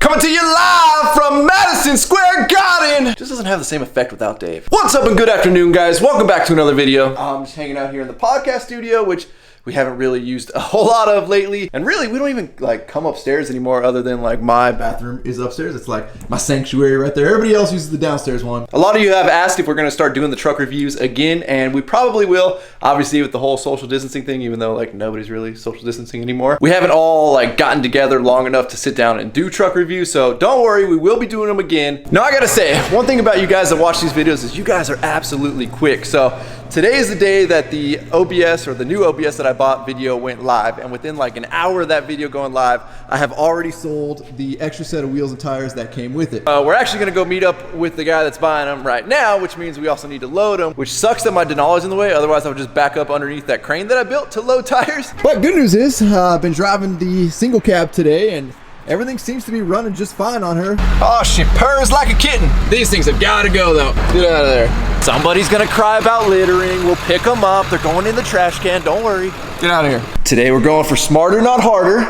Coming to you live from Madison Square Garden. Just doesn't have the same effect without Dave. What's up and good afternoon, guys. Welcome back to another video. I'm just hanging out here in the podcast studio, which we haven't really used a whole lot of lately. And really, we don't even like come upstairs anymore other than like my bathroom is upstairs. It's like my sanctuary right there. Everybody else uses the downstairs one. A lot of you have asked if we're gonna start doing the truck reviews again, and we probably will. Obviously with the whole social distancing thing, even though like nobody's really social distancing anymore. We haven't all like gotten together long enough to sit down and do truck reviews, so don't worry, we will be doing them again. Now I gotta say, one thing about you guys that watch these videos is you guys are absolutely quick. So today is the day that the OBS or the new OBS that I bought video went live, and within like an hour of that video going live, I have already sold the extra set of wheels and tires that came with it. We're actually gonna go meet up with the guy that's buying them right now, which means we also need to load them, which sucks that my Denali's in the way, otherwise I would just back up underneath that crane that I built to load tires. But good news is, I've been driving the single cab today and everything seems to be running just fine on her. Oh, she purrs like a kitten. These things have got to go though. Get out of there. Somebody's gonna cry about littering. We'll pick them up. They're going in the trash can. Don't worry. Get out of here. Today we're going for smarter, not harder.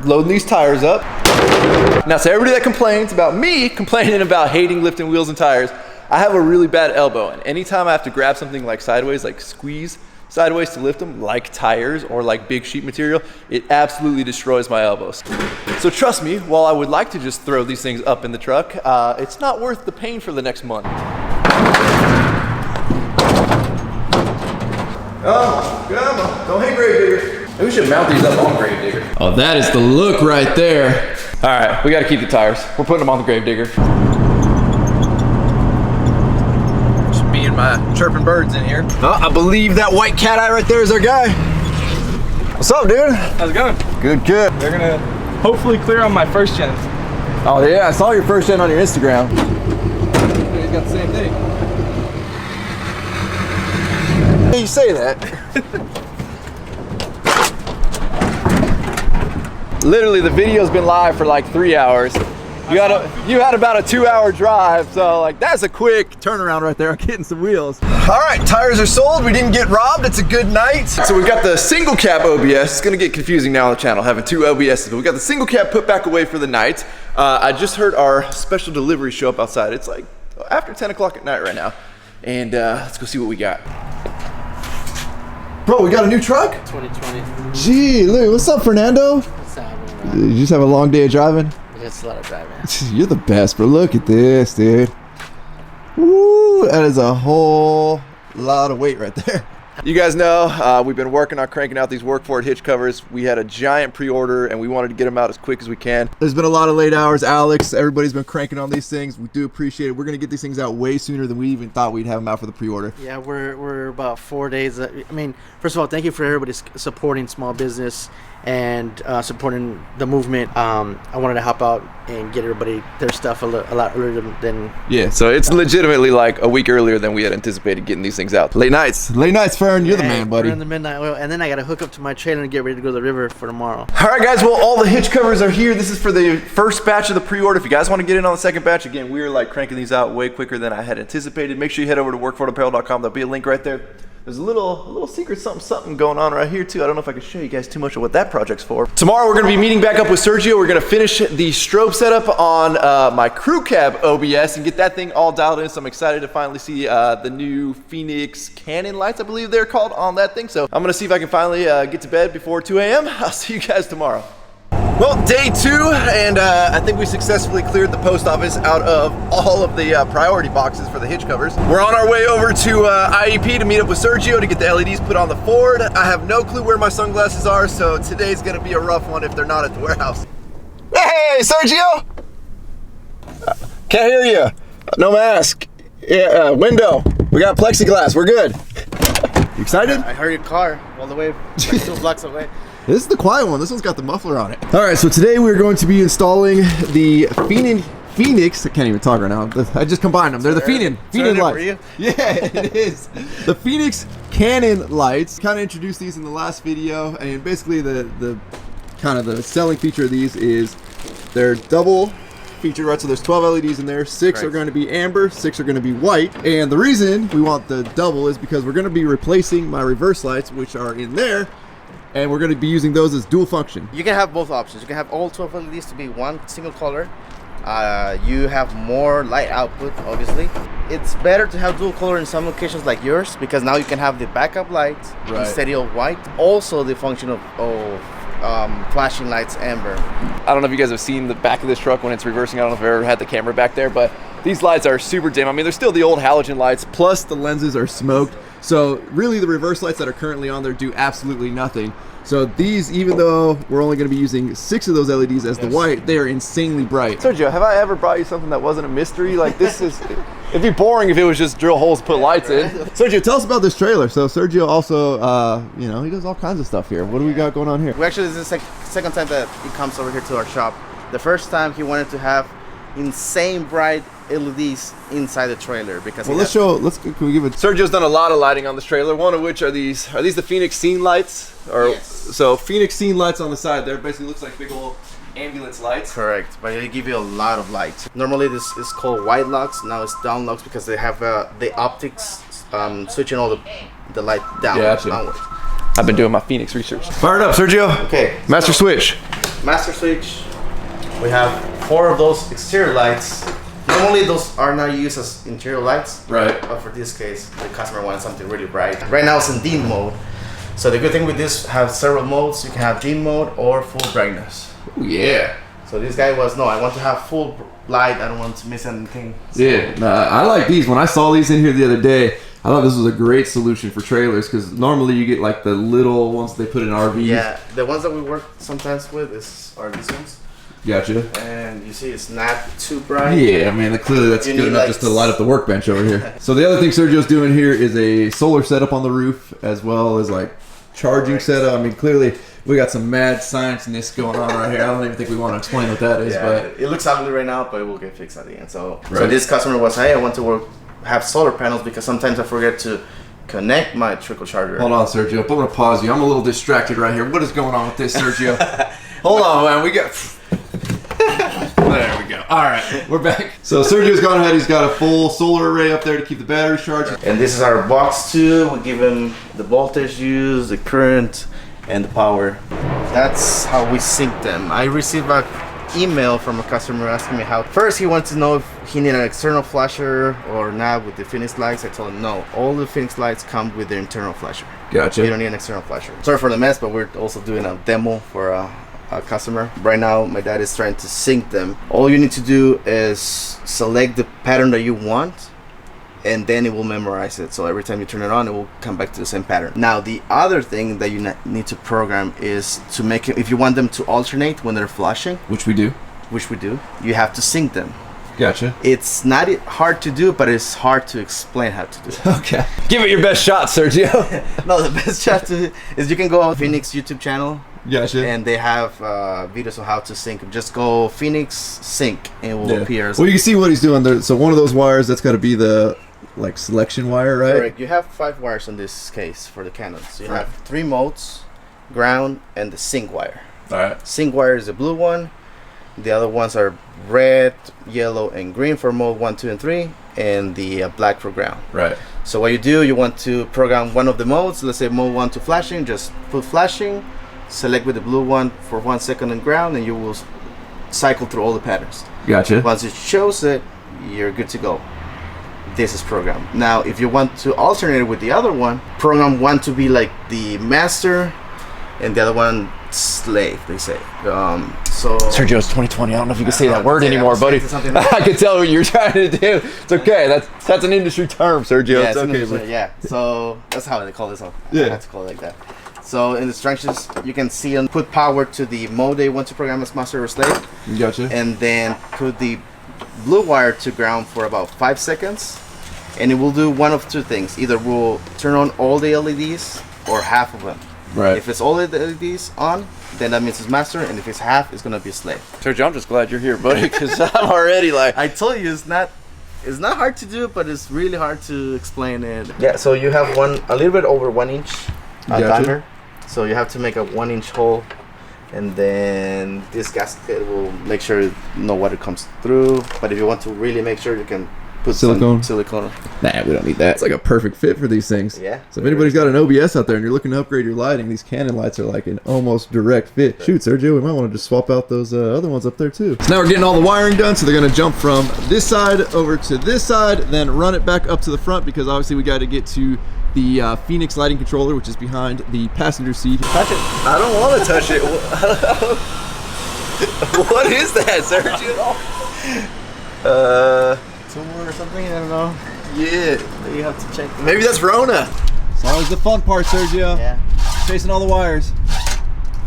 Loading these tires up. Now, to everybody that complains about me complaining about hating lifting wheels and tires, I have a really bad elbow, and anytime I have to grab something like sideways, like squeeze sideways to lift them, like tires or like big sheet material, it absolutely destroys my elbows. So trust me, while I would like to just throw these things up in the truck, it's not worth the pain for the next month. Come on, don't hit grave digger. Maybe we should mount these up on grave digger. Oh, that is the look right there. All right, we gotta keep the tires. We're putting them on the grave digger. My chirping birds in here. Oh, I believe that white cat eye right there is our guy. What's up, dude? How's it going? Good, good. They're gonna hopefully clear on my first gen. Oh yeah, I saw your first gen on your Instagram. He's got the same thing. Hey, you say that. Literally, the video's been live for like 3 hours. You had about a 2-hour drive, so like that's a quick turnaround right there on getting some wheels. All right, tires are sold. We didn't get robbed. It's a good night. So we've got the single cab OBS. It's gonna get confusing now on the channel having two OBSs, but we got the single cab put back away for the night. I just heard our special delivery show up outside. It's like after 10 o'clock at night right now, and let's go see what we got. Bro, we got a new truck? 2020. Gee, look, what's up, Fernando? What's up? Did you just have a long day of driving? It's a lot of driving. You're the best, bro. Look at this, dude. Woo, that is a whole lot of weight right there. You guys know we've been working on cranking out these Work For It hitch covers. We had a giant pre-order and we wanted to get them out as quick as we can. There's been a lot of late hours. Alex, everybody's been cranking on these things. We do appreciate it. We're gonna get these things out way sooner than we even thought we'd have them out for the pre-order. Yeah, we're about 4 days. I mean, first of all, thank you for everybody supporting small business and supporting the movement. I wanted to help out and get everybody their stuff a lot earlier than. Yeah, so it's legitimately like a week earlier than we had anticipated getting these things out. Late nights, Fern, you're the man, buddy. We're in the midnight oil, and then I got to hook up to my trailer and get ready to go to the river for tomorrow. All right, guys. Well, all the hitch covers are here. This is for the first batch of the pre-order. If you guys want to get in on the second batch, again, we are like cranking these out way quicker than I had anticipated. Make sure you head over to workforapparel.com. There'll be a link right there. There's a little secret something going on right here too. I don't know if I can show you guys too much of what that project's for. Tomorrow we're gonna be meeting back up with Sergio. We're gonna finish the strobe setup on my crew cab OBS and get that thing all dialed in. So I'm excited to finally see the new Phoenix Canon lights, I believe they're called, on that thing. So I'm gonna see if I can finally get to bed before 2 a.m. I'll see you guys tomorrow. Well, day 2, and I think we successfully cleared the post office out of all of the priority boxes for the hitch covers. We're on our way over to IEP to meet up with Sergio to get the LEDs put on the Ford. I have no clue where my sunglasses are, so today's gonna be a rough one if they're not at the warehouse. Hey, Sergio! Can't hear you. No mask. Yeah, window. We got plexiglass. We're good. You excited? I heard your car all the way, like 2 blocks away. This is the quiet one. This one's got the muffler on it. All right, so today we're going to be installing the Phoenix. I can't even talk right now. I just combined them. They're the Phoenix lights. Yeah, it is. The Phoenix Canon lights. Kind of introduced these in the last video, and basically the kind of the selling feature of these is they're double feature, right? So there's 12 LEDs in there. 6 are going to be amber, 6 are going to be white. And the reason we want the double is because we're going to be replacing my reverse lights, which are in there. And we're going to be using those as dual function. You can have both options. You can have all 12 LEDs to be one single color, you have more light output, obviously. It's better to have dual color in some locations like yours, because now you can have the backup light instead of white. Also the function of flashing lights amber. I don't know if you guys have seen the back of this truck when it's reversing. I don't know if I've ever had the camera back there, but these lights are super dim. I mean, they're still the old halogen lights, plus the lenses are smoked. So really the reverse lights that are currently on there do absolutely nothing. So these, even though we're only going to be using 6 of those LEDs as the white, they are insanely bright. Sergio, have I ever brought you something that wasn't a mystery? Like this is, it'd be boring if it was just drill holes, put lights in. Sergio, tell us about this trailer. So Sergio also, you know, he does all kinds of stuff here. What do we got going on here? We actually, this is the second time that he comes over here to our shop. The first time he wanted to have insane bright LEDs inside the trailer because can we give it? Sergio's done a lot of lighting on this trailer. One of which are these the Phoenix scene lights? Or yes. So Phoenix scene lights on the side there basically looks like big old ambulance lights. Correct, but they give you a lot of light. Normally this is called white lux, now it's down lux because they have the optics switching all the light down. Downward. I've been doing my Phoenix research. Fire it up, Sergio. Okay. Master switch. Master switch. We have 4 of those exterior lights. Normally those are not used as interior lights. Right. But for this case, the customer wanted something really bright. Right now it's in dim mode. So the good thing with this, have several modes. You can have dim mode or full brightness. Ooh, yeah. So this guy was, no, I want to have full light. I don't want to miss anything. So yeah, I like these. When I saw these in here the other day, I thought this was a great solution for trailers because normally you get like the little ones they put in RVs. Yeah, the ones that we work sometimes with are these ones. Gotcha. And you see it's not too bright. Yeah, I mean, clearly that's good enough just to light up the workbench over here. So the other thing Sergio's doing here is a solar setup on the roof as well as like charging setup. I mean, clearly we got some mad science-ness going on right here. I don't even think we want to explain what that is, but it looks ugly right now, but it will get fixed at the end. So this customer was, hey, I want to have solar panels because sometimes I forget to connect my trickle charger. Hold on, Sergio. I'm gonna pause you. I'm a little distracted right here. What is going on with this, Sergio? Hold on, man. We got. There we go. All right, we're back. So Sergio's gone ahead. He's got a full solar array up there to keep the batteries charged. And this is our box too. We give him the voltage used, the current, and the power. That's how we sync them. I received an email from a customer asking me how. First, he wanted to know if he needed an external flasher or not with the Phoenix lights. I told him no. All the Phoenix lights come with their internal flasher. Gotcha. You don't need an external flasher. Sorry for the mess, but we're also doing a demo for a customer. Right now, my dad is trying to sync them. All you need to do is select the pattern that you want, and then it will memorize it. So every time you turn it on, it will come back to the same pattern. Now, the other thing that you need to program is to make it, if you want them to alternate when they're flashing, which we do, you have to sync them. Gotcha. It's not hard to do, but it's hard to explain how to do it. Okay. Give it your best shot, Sergio. No, the best shot is you can go on Phoenix YouTube channel. Gotcha. And they have videos on how to sync. Just go Phoenix sync and it will appear. Well, you can see what he's doing there. So one of those wires, that's got to be the like selection wire, right? Correct. You have 5 wires in this case for the Canon. So you have 3 modes, ground, and the sync wire. All right. Sync wire is the blue one. The other ones are red, yellow, and green for mode 1, 2, and 3, and the black for ground. Right. So what you do, you want to program one of the modes. Let's say mode 1 to flashing. Just put flashing. Select with the blue one for 1 second on ground, and you will cycle through all the patterns. Gotcha. Once it shows it, you're good to go. This is programmed. Now, if you want to alternate it with the other one, program one to be like the master, and the other one slave, they say. So Sergio's 2020. I don't know if you can say that word anymore, buddy. I can tell what you're trying to do. It's okay. That's an industry term, Sergio. Yeah, it's okay. Yeah. So that's how they call this one. Yeah. I have to call it like that. So in the instructions, you can see and put power to the mode they want to program as master or slave. Gotcha. And then put the blue wire to ground for about 5 seconds, and it will do one of 2 things. Either will turn on all the LEDs or half of them. Right. If it's all the LEDs on, then that means it's master, and if it's half, it's gonna be slave. Sergio, I'm just glad you're here, buddy, because I'm already like. I told you it's not hard to do, but it's really hard to explain it. Yeah. So you have a little bit over 1 inch diameter. So you have to make a 1 inch hole, and then this gasket will make sure no water comes through. But if you want to really make sure, you can put Silicone? some silicone. Nah, we don't need that. It's like a perfect fit for these things. Yeah. So if anybody's got an OBS out there and you're looking to upgrade your lighting, these Canon lights are like an almost direct fit. Shoot, Sergio, we might want to just swap out those other ones up there too. So now we're getting all the wiring done, so they're going to jump from this side over to this side, then run it back up to the front, because obviously we got to get to the Phoenix lighting controller, which is behind the passenger seat. Touch it. I don't want to touch it. What is that, Sergio? Tumor or something? I don't know. Yeah. You have to check. Maybe that's Rona. It's always the fun part, Sergio. Yeah. Chasing all the wires.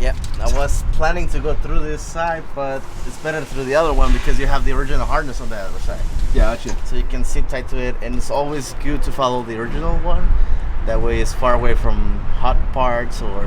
Yep. I was planning to go through this side, but it's better through the other one because you have the original harness on the other side. Gotcha. So you can sit tight to it, and it's always good to follow the original one. That way it's far away from hot parts or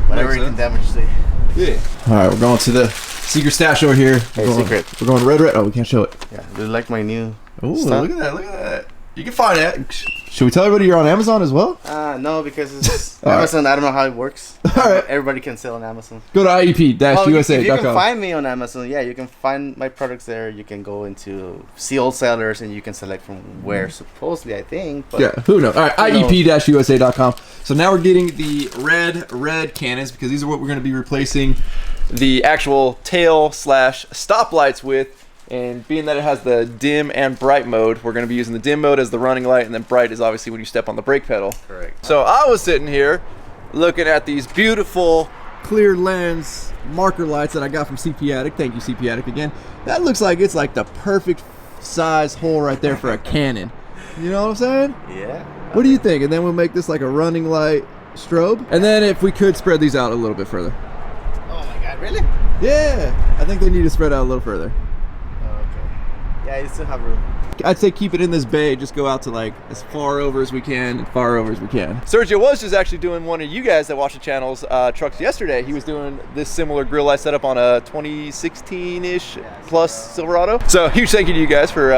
whatever you can damage the. Yeah. All right, we're going to the secret stash over here. Hey, secret. We're going red. Oh, we can't show it. Yeah, do you like my new Oh, stuff? look at that! Look at that! You can find that. Should we tell everybody you're on Amazon as well? No, because it's All right. Amazon. I don't know how it works. All right. Everybody can sell on Amazon. Go to iep-usa.com. If you can find me on Amazon, yeah, you can find my products there. You can go into see all sellers and you can select from where supposedly, I think. But Yeah, who knows? All right, Who knows? iep-usa.com. So now we're getting the red cannons, because these are what we're going to be replacing The actual tail / stoplights with. And being that it has the dim and bright mode, we're going to be using the dim mode as the running light, and then bright is obviously when you step on the brake pedal. Correct. So I was sitting here looking at these beautiful clear lens marker lights that I got from CP Attic. Thank you, CP Attic, again. That looks like it's like the perfect size hole right there for a Canon. You know what I'm saying? Yeah. What do you think? And then we'll make this like a running light strobe. And then if we could spread these out a little bit further. Oh my God! Really? Yeah, I think they need to spread out a little further. Yeah, you still have room. I'd say keep it in this bay, just go out to like as far over as we can and far over as we can. Sergio was just actually doing one of you guys that watch the channel's trucks yesterday. He was doing this similar grill light setup on a 2016-ish plus Silverado. So huge thank you to you guys for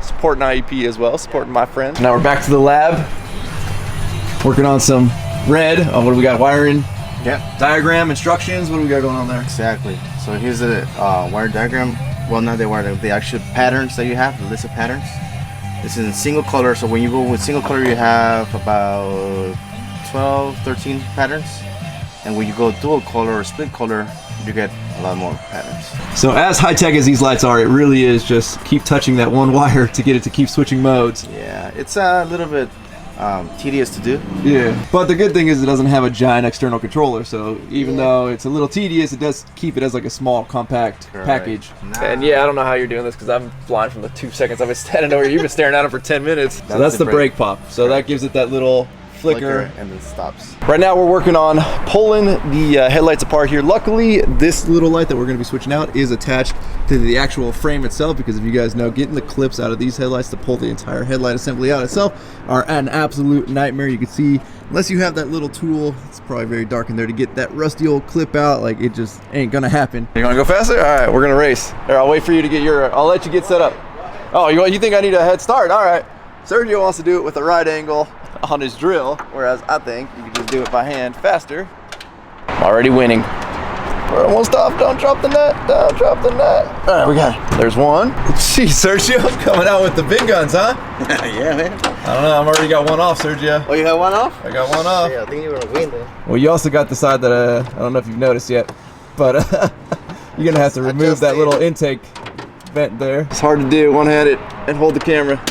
supporting IEP as well, supporting my friend. Now we're back to the lab, working on some red. Oh, what do we got? Wiring, Yeah. diagram, instructions. What do we got going on there? Exactly. So here's the wire diagram. Well, not the wire, the actual patterns that you have, the list of patterns. This is in single color, so when you go with single color, you have about 12, 13 patterns. And when you go dual color or split color, you get a lot more patterns. So as high-tech as these lights are, it really is just keep touching that one wire to get it to keep switching modes. Yeah, it's a little bit tedious to do. Yeah, but the good thing is it doesn't have a giant external controller, so even though it's a little tedious, it does keep it as like a small, compact package. And yeah, I don't know how you're doing this because I'm blind from the 2 seconds I've been standing over here. You've been staring at it for 10 minutes. So that's the brake pop. So that gives it that little flicker. And then stops. Right now we're working on pulling the headlights apart here. Luckily, This little light that we're going to be switching out is attached to the actual frame itself, because if you guys know, getting the clips out of these headlights to pull the entire headlight assembly out itself are an absolute nightmare. You can see, unless you have that little tool, it's probably very dark in there, to get that rusty old clip out, like it just ain't gonna happen. you want to go faster? All right, we're going to race. Here, I'll wait for you to get your, I'll let you get set up. Oh, you think I need a head start? All right. Sergio wants to do it with a right angle on his drill, whereas I think you can just do it by hand faster. I'm already winning. We're almost off. Don't drop the net. Don't drop the net. All right, we got it. There's one. Jeez, Sergio, coming out with the big guns, huh? Yeah, man. I don't know, I've already got one off, Sergio. Oh, you have one off? I got one off. Yeah, I think you're gonna win then. Well, you also got the side that I don't know if you've noticed yet, but you're gonna have to remove that little intake vent there. It's hard to do one-handed and hold the camera.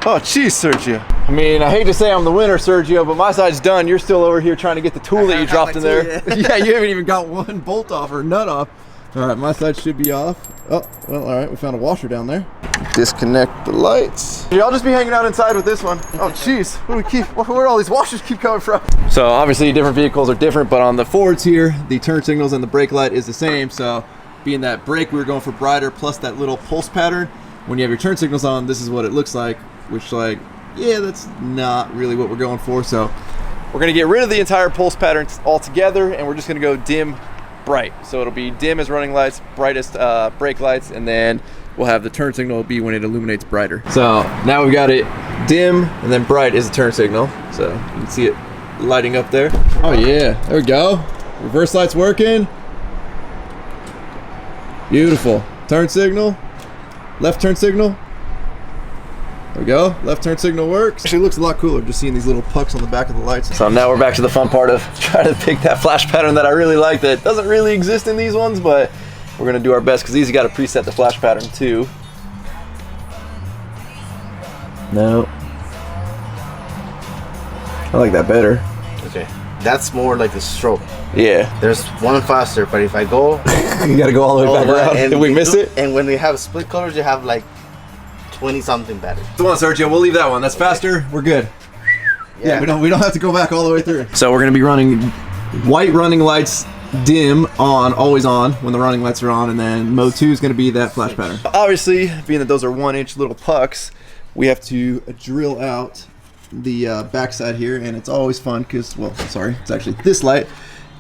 Oh, jeez, Sergio. I mean, I hate to say I'm the winner, Sergio, but my side's done. You're still over here trying to get the tool that you dropped in there. Yeah, you haven't even got one bolt off or nut off. All right, my side should be off. Oh, well, all right, we found a washer down there. Disconnect the lights. Y'all just be hanging out inside with this one. Oh, jeez. Where do all these washers keep coming from? So obviously different vehicles are different, but on the Fords here, the turn signals and the brake light is the same. So being that brake, we were going for brighter plus that little pulse pattern. When you have your turn signals on, this is what it looks like, which like, yeah, that's not really what we're going for. So we're gonna get rid of the entire pulse pattern altogether, and we're just gonna go dim, bright. So it'll be dim as running lights, brightest brake lights, and then we'll have the turn signal be when it illuminates brighter. So now we've got it dim, and then bright is the turn signal. So you can see it lighting up there. oh yeah, there we go. Reverse light's working. Beautiful. Turn signal. Left turn signal. There we go. Left turn signal works. Actually, it looks a lot cooler just seeing these little pucks on the back of the lights. So now we're back to the fun part of trying to pick that flash pattern that I really like that doesn't really exist in these ones, but we're gonna do our best because these got to preset the flash pattern too. No. I like that better. Okay. That's more like the strobe. Yeah. There's one faster, but if I go... You gotta go all the way back around. And Did we miss it? And when we have split colors, you have like 20-something batteries. The one, Sergio, we'll leave that one. That's faster. We're good. Yeah, we don't have to go back all the way through. So we're gonna be running white running lights, dim, on, always on when the running lights are on, and then mode 2 is gonna be that flash pattern. Obviously, being that those are 1-inch little pucks, we have to drill out the backside here, and it's always fun because, well, sorry, it's actually this light,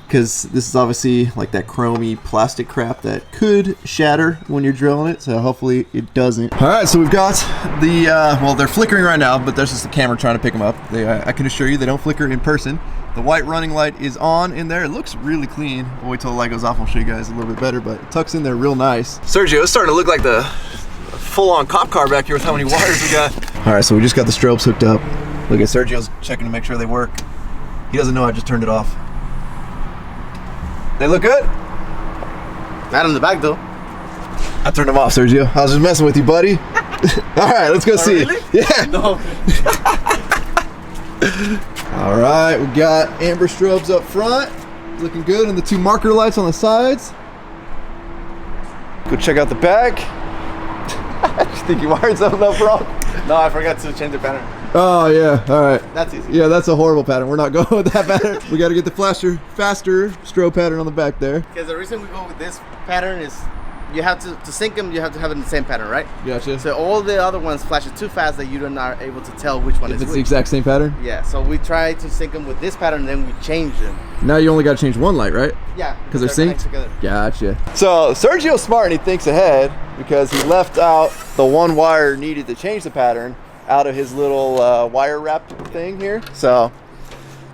because this is obviously like that chromy plastic crap that could shatter when you're drilling it, so hopefully it doesn't. All right, so we've got the well, they're flickering right now, but that's just the camera trying to pick them up. I can assure you they don't flicker in person. The white running light is on in there. It looks really clean. We'll wait till the light goes off. I'll show you guys a little bit better, but it tucks in there real nice. Sergio, it's starting to look like the full-on cop car back here with how many wires we got. All right, so we just got the strobes hooked up. Look at Sergio's checking to make sure they work. He doesn't know I just turned it off. They look good? Not in the back though. I turned them off, Sergio. I was just messing with you, buddy. All right, let's go see. Really? Yeah. No. All right, we got amber strobes up front. Looking good, and the 2 marker lights on the sides. Go check out the back. I just think you wired something up wrong. No, I forgot to change the pattern. Oh, yeah, all right. That's easy. Yeah, that's a horrible pattern. We're not going with that pattern. We got to get the faster strobe pattern on the back there. Because the reason we go with this pattern is you have to sync them, you have to have it in the same pattern, right? Gotcha. So all the other ones flash it too fast that you are not able to tell which one If is it's which. the exact same pattern? Yeah, so we try to sync them with this pattern, then we change them. Now you only got to change one light, right? Yeah. Because they're synced? Together. Gotcha. So Sergio's smart and he thinks ahead because he left out the one wire needed to change the pattern out of his little wire wrap thing here. So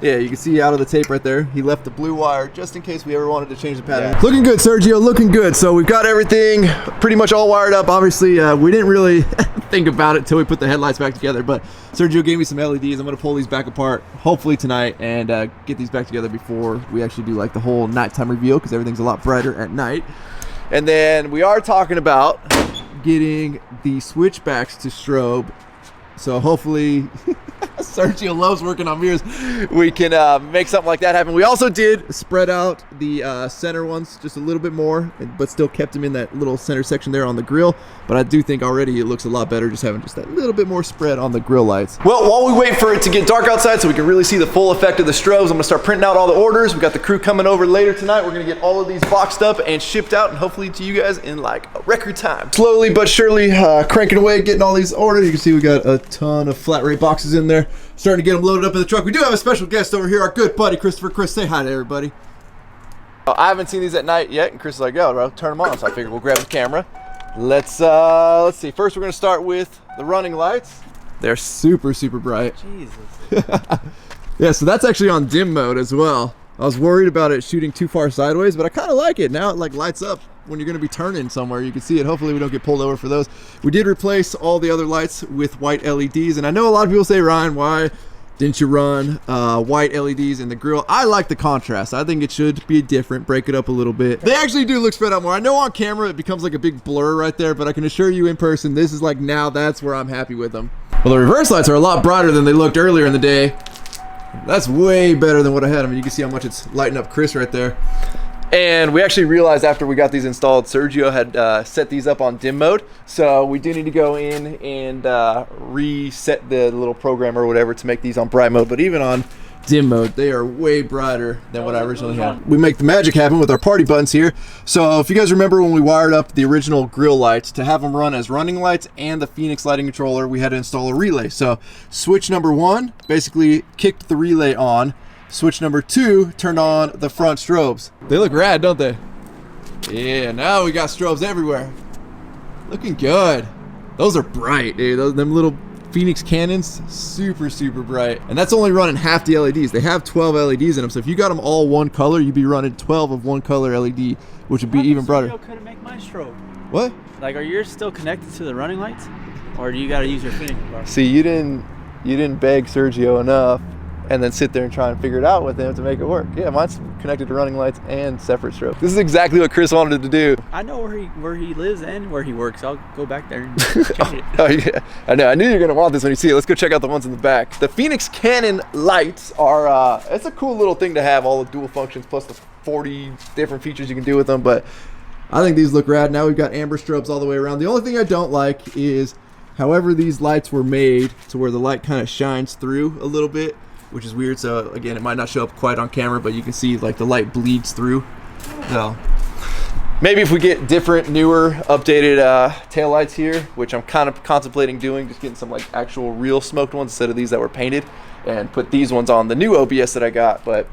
yeah, you can see out of the tape right there, he left the blue wire just in case we ever wanted to change the pattern. Yeah. Looking good, Sergio, looking good. So we've got everything pretty much all wired up. Obviously, we didn't really think about it until we put the headlights back together, but Sergio gave me some LEDs. I'm gonna pull these back apart hopefully tonight and get these back together before we actually do like the whole nighttime reveal, because everything's a lot brighter at night. And then we are talking about getting the switchbacks to strobe. So hopefully, Sergio loves working on mirrors. We can make something like that happen. We also did spread out the center ones just a little bit more, but still kept them in that little center section there on the grill. But I do think already it looks a lot better just having just that little bit more spread on the grill lights. Well, while we wait for it to get dark outside so we can really see the full effect of the strobes, I'm gonna start printing out all the orders. We got the crew coming over later tonight. We're gonna get all of these boxed up and shipped out, and hopefully to you guys in like a record time. Slowly but surely cranking away, getting all these ordered. You can see we got a ton of flat rate boxes in there. Starting to get them loaded up in the truck. We do have a special guest over here, our good buddy, Christopher. Chris, say hi to everybody. I haven't seen these at night yet, and Chris is like, yo, bro, turn them on. So I figured we'll grab the camera. Let's see. First, we're gonna start with the running lights. They're super, super bright. Jesus. Yeah, so that's actually on dim mode as well. I was worried about it shooting too far sideways, but I kind of like it. Now it like lights up when you're gonna be turning somewhere. You can see it. Hopefully we don't get pulled over for those. We did replace all the other lights with white LEDs, and I know a lot of people say, Ryan, why didn't you run white LEDs in the grill? I like the contrast. I think it should be different, break it up a little bit. They actually do look spread out more. I know on camera it becomes like a big blur right there, but I can assure you in person, this is like now that's where I'm happy with them. Well, the reverse lights are a lot brighter than they looked earlier in the day. That's way better than what I had. I mean, you can see how much it's lighting up Chris right there. And we actually realized after we got these installed, Sergio had set these up on dim mode. So we do need to go in and reset the little program or whatever to make these on bright mode. But even on dim mode, they are way brighter than what I originally had. We make the magic happen with our party buttons here. So if you guys remember when we wired up the original grill lights, to have them run as running lights and the Phoenix lighting controller, we had to install a relay. So switch number 1 basically kicked the relay on. Switch number 2 turned on the front strobes. They look rad, don't they? Yeah, now we got strobes everywhere. Looking good. Those are bright, dude. Them little Phoenix cannons, super, super bright. And that's only running half the LEDs. They have 12 LEDs in them, so if you got them all one color, you'd be running 12 of one color LED, which would be even brighter. Couldn't make my strobe. What? Like, are yours still connected to the running lights, or do you got to use your Phoenix bar? See, you didn't beg Sergio enough, and then sit there and try and figure it out with him to make it work. Yeah, mine's connected to running lights and separate strobe. This is exactly what Chris wanted to do. I know where he lives and where he works. I'll go back there and change it. Oh yeah, I know. I knew you were gonna want this when you see it. Let's go check out the ones in the back. The Phoenix Canon lights are, it's a cool little thing to have, all the dual functions plus the 40 different features you can do with them, but I think these look rad. Now we've got amber strobes all the way around. The only thing I don't like is however these lights were made to where the light kind of shines through a little bit, which is weird. So again, it might not show up quite on camera, but you can see like the light bleeds through. So maybe if we get different, newer, updated tail lights here, which I'm kind of contemplating doing, just getting some like actual real smoked ones instead of these that were painted, and put these ones on the new OBS that I got. But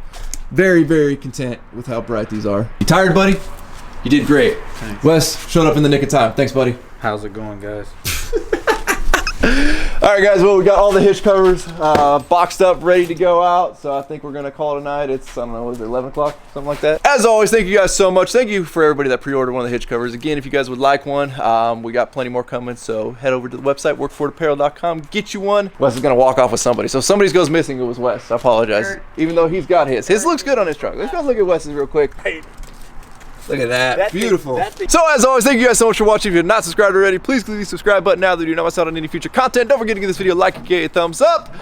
very, very content with how bright these are. you tired, buddy? You did great. Thanks. Wes showed up in the nick of time. Thanks, buddy. How's it going, guys? All right, guys, well, we got all the hitch covers boxed up, ready to go out. So I think we're going to call it a night. It's, I don't know, what is it, 11 o'clock? Something like that. As always, thank you guys so much. Thank you for everybody that pre-ordered one of the hitch covers. Again, if you guys would like one, we got plenty more coming. So head over to the website, workforapparel.com, get you one. Wes is going to walk off with somebody. So if somebody goes missing, it was Wes. I apologize. Even though he's got his. His looks good on his truck. Let's go look at Wes's real quick. Look at that. Beautiful. So as always, thank you guys so much for watching. If you're not subscribed already, please click the subscribe button now that you do not miss out on any future content. Don't forget to give this video a like and get a thumbs up.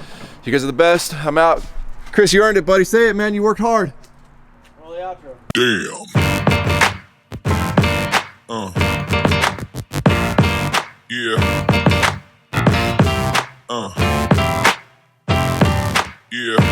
You guys are the best. I'm out. Chris, you earned it, buddy. Say it, man. You worked hard. Roll the outro. Damn. Yeah. Yeah.